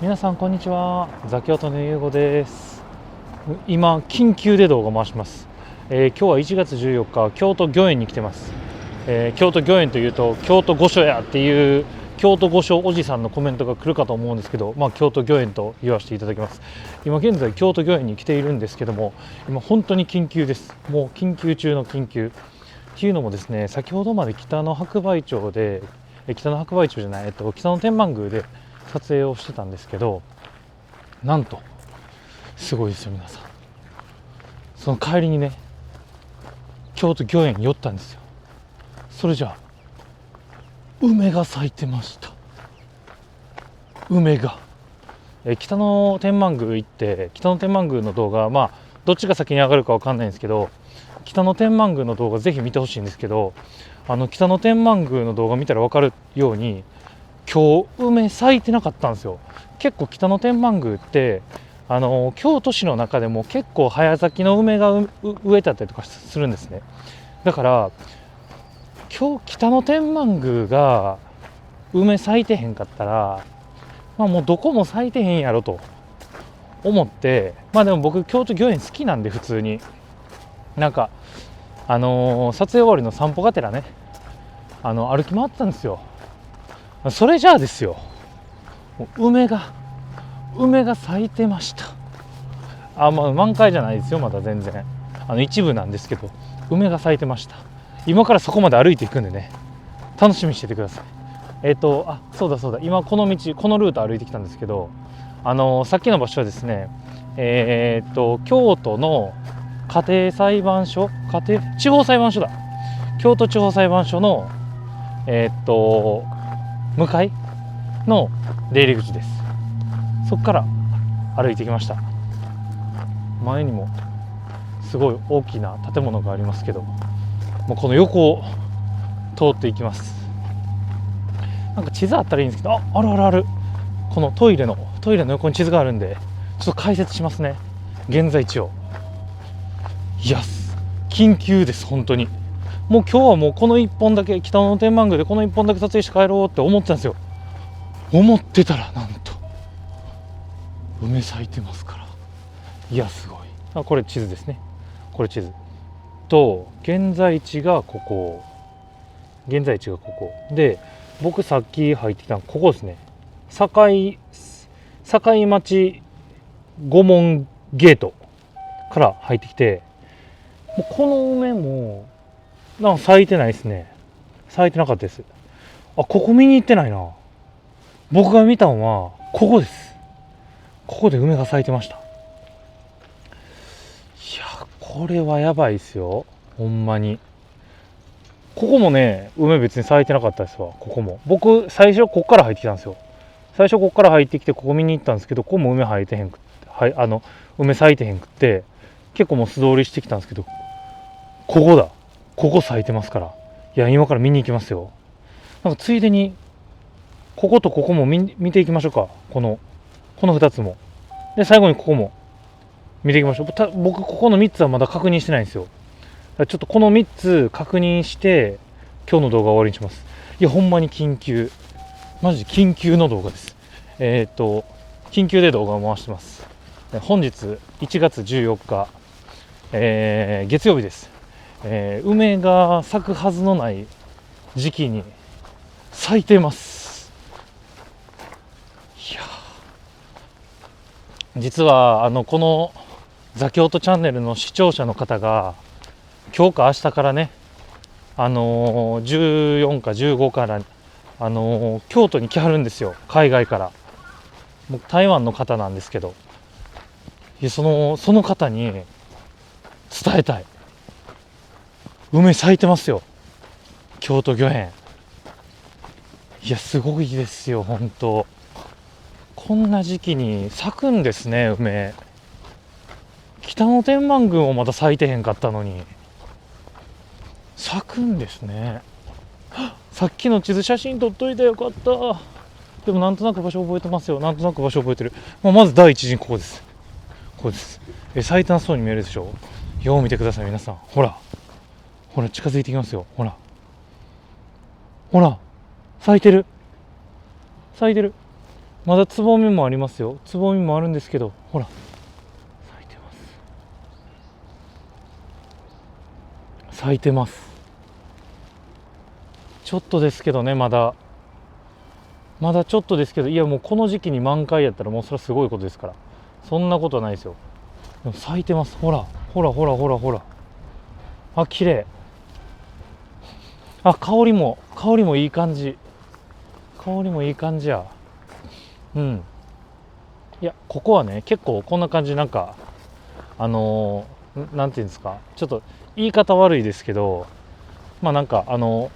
皆さんこんにちは。ザキオトのゆうごです。今緊急で動画を回します。今日は1月14日京都御苑に来てます。京都御苑というと京都御所やっていう京都御所おじさんのコメントが来るかと思うんですけど、京都御苑と言わせていただきます。今現在京都御苑に来ているんですけども、今本当に緊急です。もう緊急中の緊急っていうのもですね、先ほどまで北の白梅町で北の白梅町じゃない、北の天満宮で撮影をしてたんですけど、なんとすごいですよ皆さん。その帰りにね、京都御苑に寄ったんですよ。それじゃあ梅が咲いてました。梅が、北の天満宮行って、北の天満宮の動画、どっちが先に上がるか分かんないんですけど、北の天満宮の動画ぜひ見てほしいんですけど、北の天満宮の動画見たら分かるように今日梅咲いてなかったんですよ。結構北野天満宮って京都市の中でも結構早咲きの梅が植えてあったりとかするんですね。だから今日北野天満宮が梅咲いてへんかったら、もうどこも咲いてへんやろと思って、でも僕京都御苑好きなんで、普通になんか撮影終わりの散歩がてらね、歩き回ってたんですよ。それじゃあですよ、梅が咲いてました。満開じゃないですよ、まだ全然一部なんですけど、梅が咲いてました。今からそこまで歩いていくんでね、楽しみにしててください。そうだ、今このルート歩いてきたんですけど、さっきの場所はですね、京都の地方裁判所だ。京都地方裁判所の向かいの出入り口です。そこから歩いてきました。前にもすごい大きな建物がありますけど、もうこの横を通っていきます。なんか地図あったらいいんですけど、ある。このトイレの横に地図があるんで、ちょっと解説しますね、現在地を。いや緊急です、本当に。もう今日はもうこの1本だけ、北野天満宮でこの1本だけ撮影して帰ろうって思ってたんですよ。思ってたらなんと梅咲いてますから。いやすごい。これ地図ですね。これ地図と現在地がここで、僕さっき入ってきたのここですね。堺町御門ゲートから入ってきて、もうこの梅もなんか咲いてないですね。咲いてなかったです。ここ見に行ってないな。僕が見たのはここです。ここで梅が咲いてました。いやこれはやばいですよ、ほんまに。ここもね、梅別に咲いてなかったですわ。ここも僕最初こっから入ってきたんですよ。最初こっから入ってきてここ見に行ったんですけど、ここも梅咲いてへんくって、結構もう素通りしてきたんですけど、ここ咲いてますから。いや今から見に行きますよ。なんかついでにこことここも見ていきましょうか。この2つもで、最後にここも見ていきましょう。僕ここの3つはまだ確認してないんですよ。ちょっとこの3つ確認して今日の動画終わりにします。いやほんまに緊急、マジで緊急の動画です。緊急で動画を回してます。本日1月14日、月曜日です。梅が咲くはずのない時期に咲いてます。いや実はこのザキオトチャンネルの視聴者の方が今日か明日からね、14か15から、京都に来はるんですよ、海外から。僕台湾の方なんですけど、その方に伝えたい。梅咲いてますよ、京都御苑。いやすごいですよ本当。こんな時期に咲くんですね、梅。北野天満宮もまだ咲いてへんかったのに咲くんですね。さっきの地図写真撮っといてよかった。でもなんとなく場所覚えてますよ。なんとなく場所覚えてる。まず第一陣ここです。咲いてなそうに見えるでしょ。よう見てください皆さん。ほら近づいてきますよ。ほら咲いてる。まだつぼみもありますよ。つぼみもあるんですけど、ほら咲いてます。咲いてます。ちょっとですけどね、まだちょっとですけど、いやもうこの時期に満開やったらもうそれはすごいことですから、そんなことはないですよ。でも咲いてます。ほらほらほらほらほら、あ、綺麗。あ、香りもいい感じ。香りもいい感じや。うん。いや、ここはね、結構こんな感じ、なんかなんていうんですか、ちょっと言い方悪いですけど、まあなんかちょ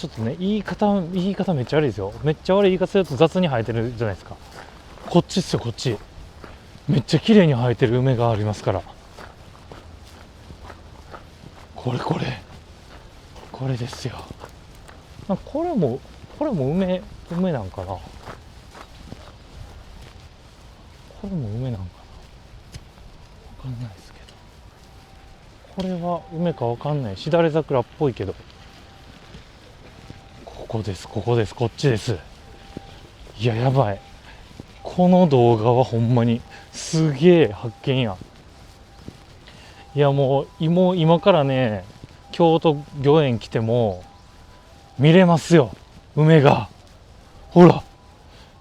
っとね、言い方めっちゃ悪いですよ。めっちゃ悪い言い方すると雑に生えてるじゃないですか。こっちっすよ、こっち。めっちゃ綺麗に生えてる梅がありますから。これですよ。これも梅なんかな。これも梅なんかな、わかんないですけど、これは梅かわかんない。しだれ桜っぽいけど、ここです、こっちです。いや、やばい。この動画はほんまにすげえ発見や。いや、もう今からね、京都御苑来ても見れますよ、梅が。ほら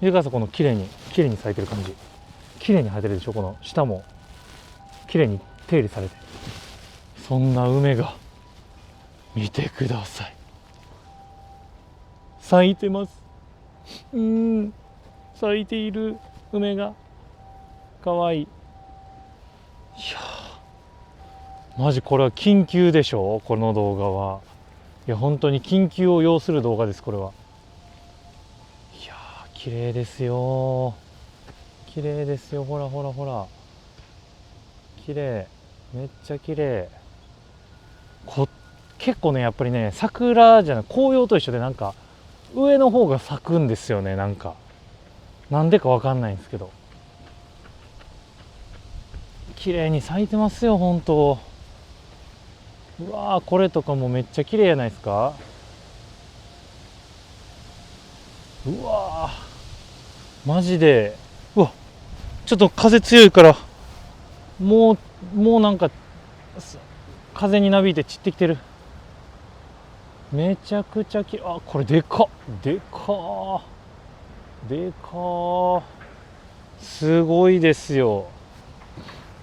見てください、この綺麗に咲いてる感じ。綺麗に生えてるでしょ。この下も綺麗に手入れされて、そんな梅が、見てください、咲いてます。咲いている梅がかわいい。いやマジこれは緊急でしょ、この動画は。いや本当に緊急を要する動画です、これは。いや綺麗ですよ、綺麗ですよ。ほらほらほら、綺麗、めっちゃ綺麗。結構ね、やっぱりね、桜じゃない、紅葉と一緒で、なんか上の方が咲くんですよね。なんでかわかんないんですけど、綺麗に咲いてますよ、本当。うわー、これとかもめっちゃ綺麗じゃないですか。うわー、マジで。うわ、ちょっと風強いから、もうなんか風になびいて散ってきてる。めちゃくちゃきあ、これでかっ、でかでか、すごいですよ。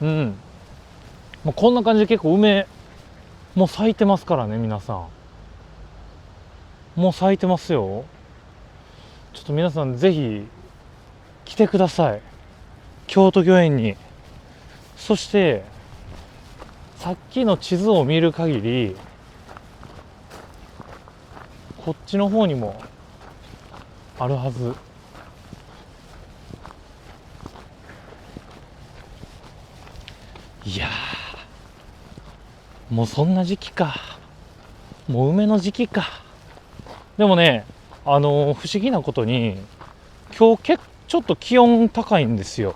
うん、もうこんな感じで結構梅もう咲いてますからね、皆さん。もう咲いてますよ。ちょっと皆さんぜひ来てください、京都御苑に。そしてさっきの地図を見る限り、こっちの方にもあるはず。いやもうそんな時期か、もう梅の時期か。でもね、不思議なことに今日ちょっと気温高いんですよ。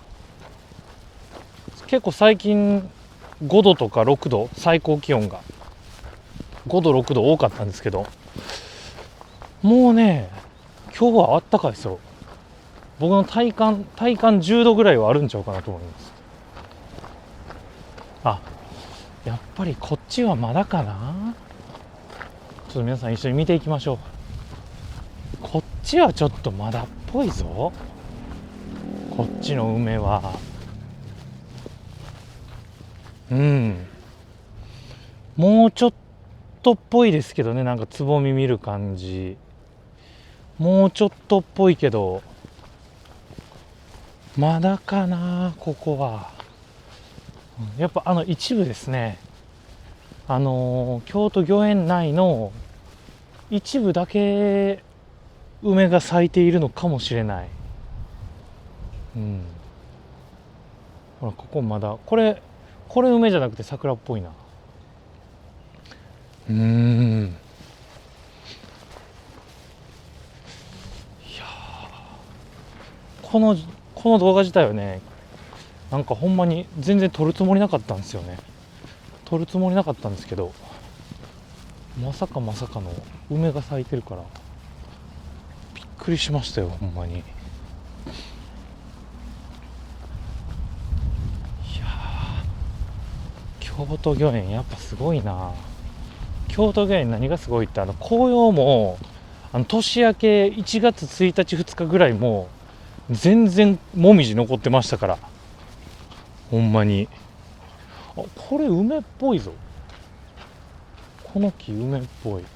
結構最近5度とか6度、最高気温が5度6度多かったんですけど、もうね、今日はあったかいですよ。僕の体感10度ぐらいはあるんちゃうかなと思います。あ、やっぱりこっちはまだかな。ちょっと皆さん一緒に見ていきましょう。こっちはちょっとまだっぽいぞ、こっちの梅は。もうちょっとっぽいですけどね、なんかつぼみ見る感じ、もうちょっとっぽいけど、まだかな、ここは。やっぱ一部ですね、京都御苑内の一部だけ梅が咲いているのかもしれない。ほら、ここまだこれ梅じゃなくて桜っぽいな。いやこの動画自体はね、なんかほんまに全然撮るつもりなかったんですよね。撮るつもりなかったんですけど、まさかの梅が咲いてるからびっくりしましたよ、ほんまに。京都御苑やっぱすごいな。京都御苑何がすごいって、紅葉も年明け1月1日2日ぐらいも全然もみじ残ってましたから、ほんまに。あ、これ梅っぽいぞ。この木梅っぽい。い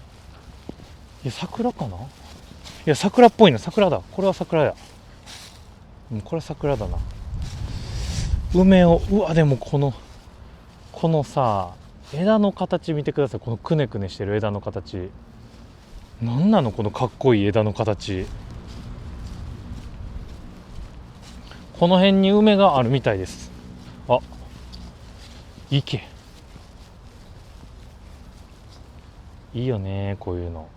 や桜かな。いや桜っぽいな。桜だ。これは桜や。これは桜だな。梅を、うわ、でもこのさ、枝の形見てください。このくねくねしてる枝の形。なんなのこのかっこいい枝の形。この辺に梅があるみたいです。あ、池。いいよね、こういうの。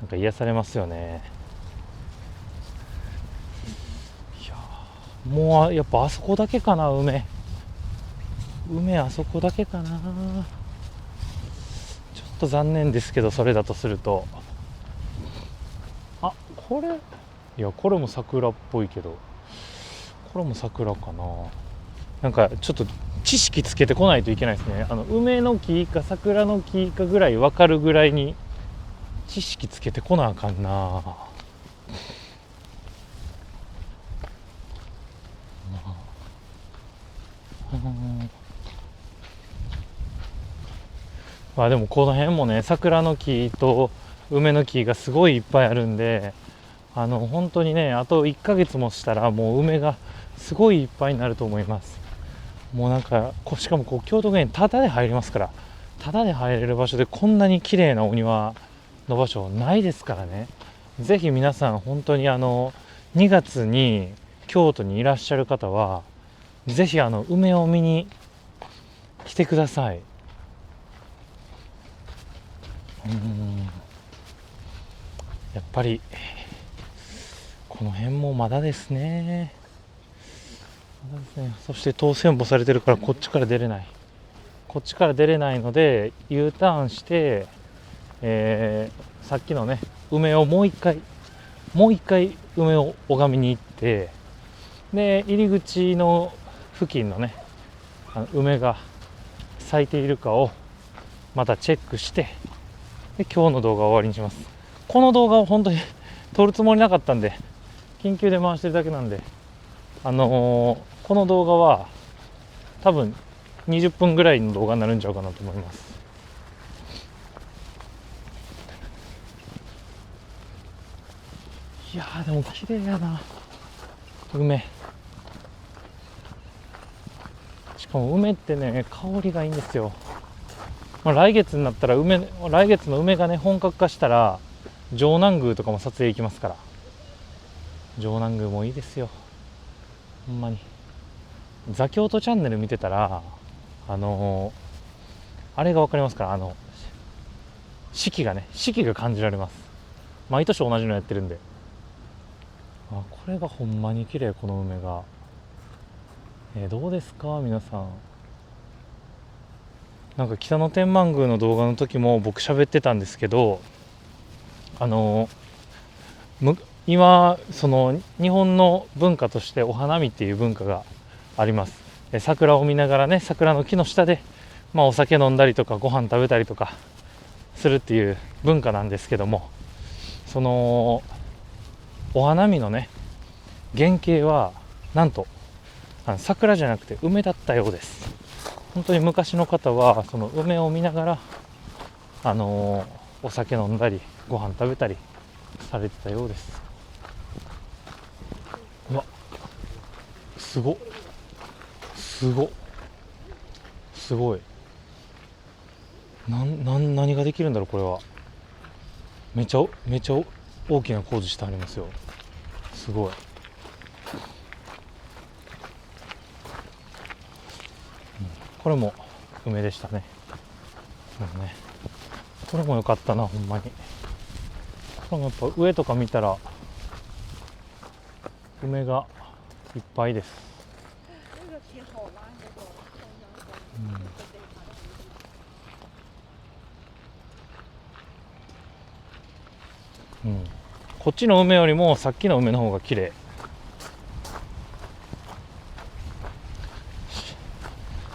なんか癒されますよね。いやもうやっぱあそこだけかな、梅あそこだけかな。ちょっと残念ですけど、それだとすると。あ、これ、いやこれも桜っぽいけど、これも桜かな。なんかちょっと知識つけてこないといけないですね。梅の木か桜の木かぐらい分かるぐらいに知識つけてこなあかんな。まあでもこの辺もね、桜の木と梅の木がすごいいっぱいあるんで、本当にね、あと1ヶ月もしたらもう梅がすごいいっぱいになると思います。もうなんかしかも京都御苑タダで入りますから、タダで入れる場所でこんなに綺麗なお庭の場所ないですからね。ぜひ皆さん本当に2月に京都にいらっしゃる方はぜひ梅を見に来てください。やっぱりこの辺もまだですね。そして当選簿されてるからこっちから出れないので U ターンして、さっきのね梅をもう一回梅を拝みに行って、で入り口の付近のね梅が咲いているかをまたチェックして、で今日の動画を終わりにします。この動画を本当に撮るつもりなかったんで、緊急で回してるだけなんで、この動画は多分20分ぐらいの動画になるんちゃうかなと思います。いやーでも綺麗やな、梅。しかも梅ってね、香りがいいんですよ。来月になったら来月の梅がね本格化したら城南宮とかも撮影行きますから。城南宮もいいですよ、ほんまに。ザ京都チャンネル見てたらあれが分かりますから、四季が感じられます。毎年同じのやってるんで。これがほんまに綺麗、この梅が。どうですか皆さん。なんか北野天満宮の動画の時も僕喋ってたんですけど、今その日本の文化としてお花見っていう文化があります。桜を見ながらね、桜の木の下で、お酒飲んだりとかご飯食べたりとかするっていう文化なんですけども、そのお花見のね原型はなんと桜じゃなくて梅だったようです。本当に昔の方はその梅を見ながらお酒飲んだりご飯食べたりされてたようです。うわ、すごい。何ができるんだろうこれは。めちゃ大きな工事してありますよ。すごい。これも梅でしたね。これも良かったな、ほんまに。これもやっぱ上とか見たら梅がいっぱいです。こっちの梅よりもさっきの梅の方が綺麗。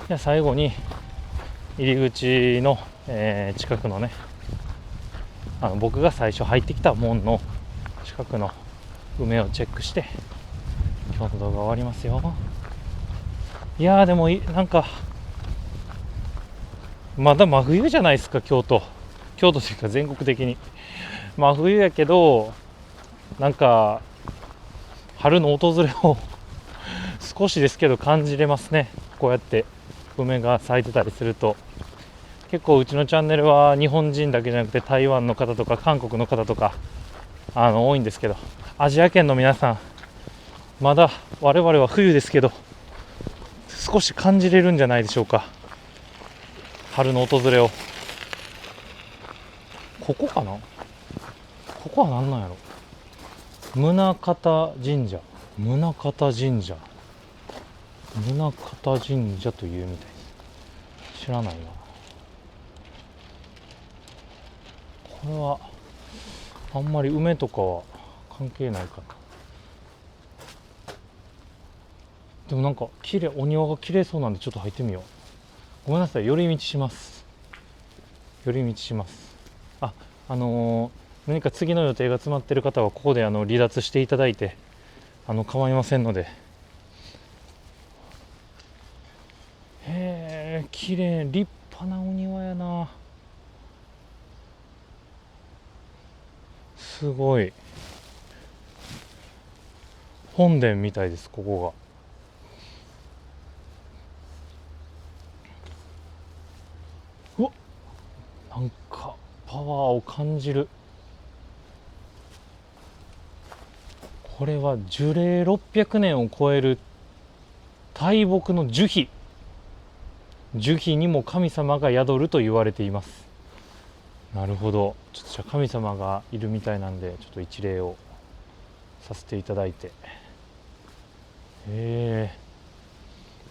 じゃあ最後に入り口の、近くのね、僕が最初入ってきた門の近くの梅をチェックして今日の動画終わりますよ。いやーでもなんかまだ真冬じゃないですか。京都というか全国的に真冬やけど、なんか春の訪れを少しですけど感じれますね。こうやって梅が咲いてたりすると。結構うちのチャンネルは日本人だけじゃなくて台湾の方とか韓国の方とか多いんですけど、アジア圏の皆さんまだ我々は冬ですけど少し感じれるんじゃないでしょうか、春の訪れを。ここかな、ここは何なんやろ。宗像神社というみたいです。知らないな。これはあんまり梅とかは関係ないかな。でもなんか綺麗、お庭が綺麗そうなんでちょっと入ってみよう。ごめんなさい、寄り道します。何か次の予定が詰まっている方はここで離脱していただいて構いませんので。へえ、綺麗、立派なお庭やな。すごい本殿みたいです、ここが。うわ、なんかパワーを感じる。これは樹齢600年を超える大木の樹皮にも神様が宿ると言われています。なるほど。ちょっとじゃあ神様がいるみたいなんでちょっと一礼をさせていただいて。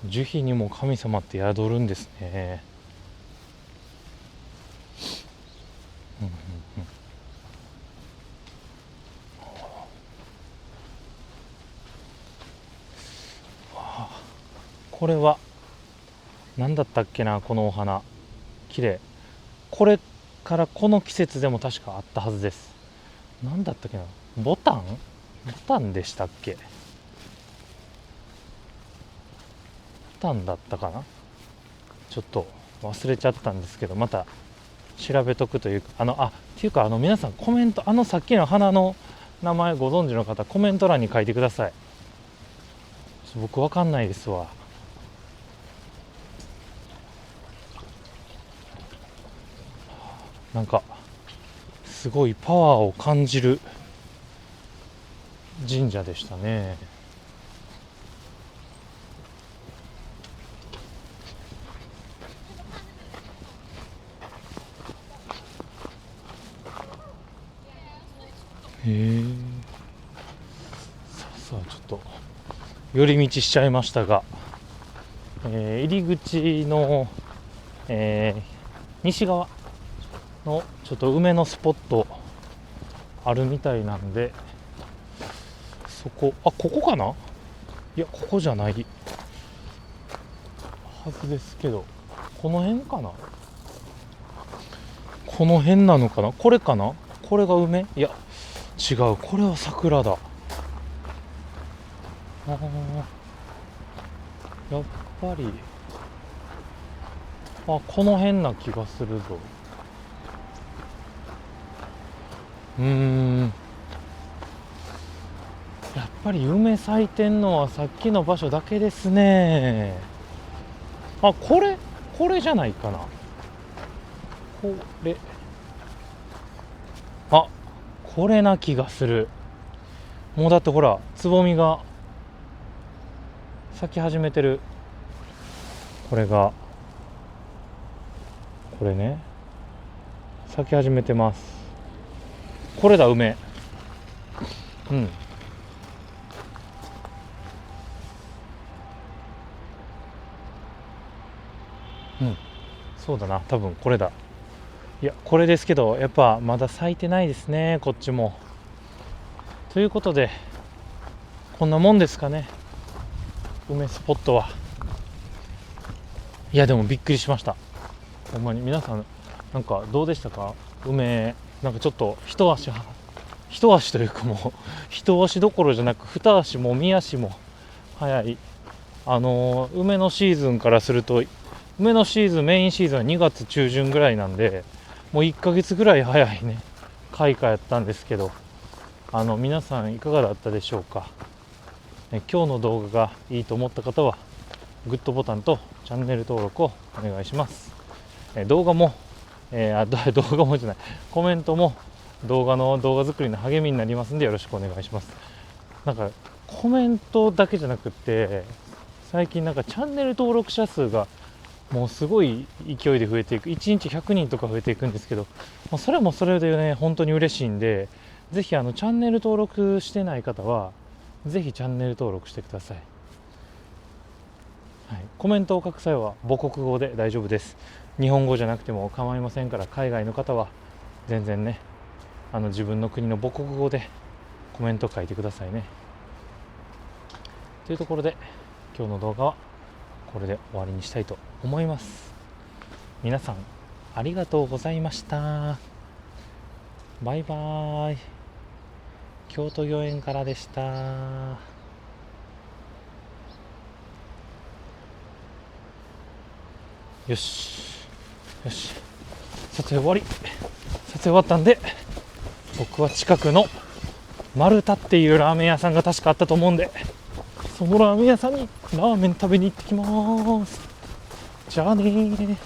樹皮にも神様って宿るんですね。これは何だったっけな、このお花綺麗。これからこの季節でも確かあったはずです。何だったっけな、ボタンでしたっけ。ボタンだったかな、ちょっと忘れちゃったんですけど、また調べとくというか、っていうか皆さんコメント、さっきの花の名前ご存知の方コメント欄に書いてください。僕わかんないですわ。なんかすごいパワーを感じる神社でしたね。へえ。さあちょっと寄り道しちゃいましたが、入り口の、西側のちょっと梅のスポットあるみたいなんで、そこ、ここかな、いやここじゃないはずですけど、この辺かな、この辺なのかな、これかな、これが梅、いや違う、これは桜だ。やっぱりこの辺な気がするぞ。やっぱり梅咲いてんのはさっきの場所だけですね。これじゃないかな、これな気がする。もうだってほらつぼみが咲き始めてる。これね、咲き始めてます。これだ、梅。そうだな、多分これだ。いやこれですけど、やっぱまだ咲いてないですね、こっちも。ということでこんなもんですかね、梅スポットは。いやでもびっくりしました。ほんまに皆さんなんかどうでしたか？梅なんかちょっと一足というかもう一足どころじゃなく二足も三足も早い。梅のシーズンからすると梅のシーズンメインシーズンは2月中旬ぐらいなんでもう1ヶ月ぐらい早いね開花やったんですけど、皆さんいかがだったでしょうか。今日の動画がいいと思った方はグッドボタンとチャンネル登録をお願いします。動画も、動画もじゃないコメントも動画作りの励みになりますんでよろしくお願いします。なんかコメントだけじゃなくって最近なんかチャンネル登録者数がもうすごい勢いで増えていく、1日100人とか増えていくんですけど、それもそれでね本当に嬉しいんで、ぜひチャンネル登録してない方はぜひチャンネル登録してください。はい、コメントを書く際は母国語で大丈夫です。日本語じゃなくても構いませんから、海外の方は全然ね自分の国の母国語でコメント書いてくださいね。というところで今日の動画はこれで終わりにしたいと思います。皆さんありがとうございました。バイバーイ。京都御苑からでした。よしよし、撮影終わり。撮影終わったんで僕は近くの丸太っていうラーメン屋さんが確かあったと思うんで、そのラーメン屋さんにラーメン食べに行ってきます。じゃあねー。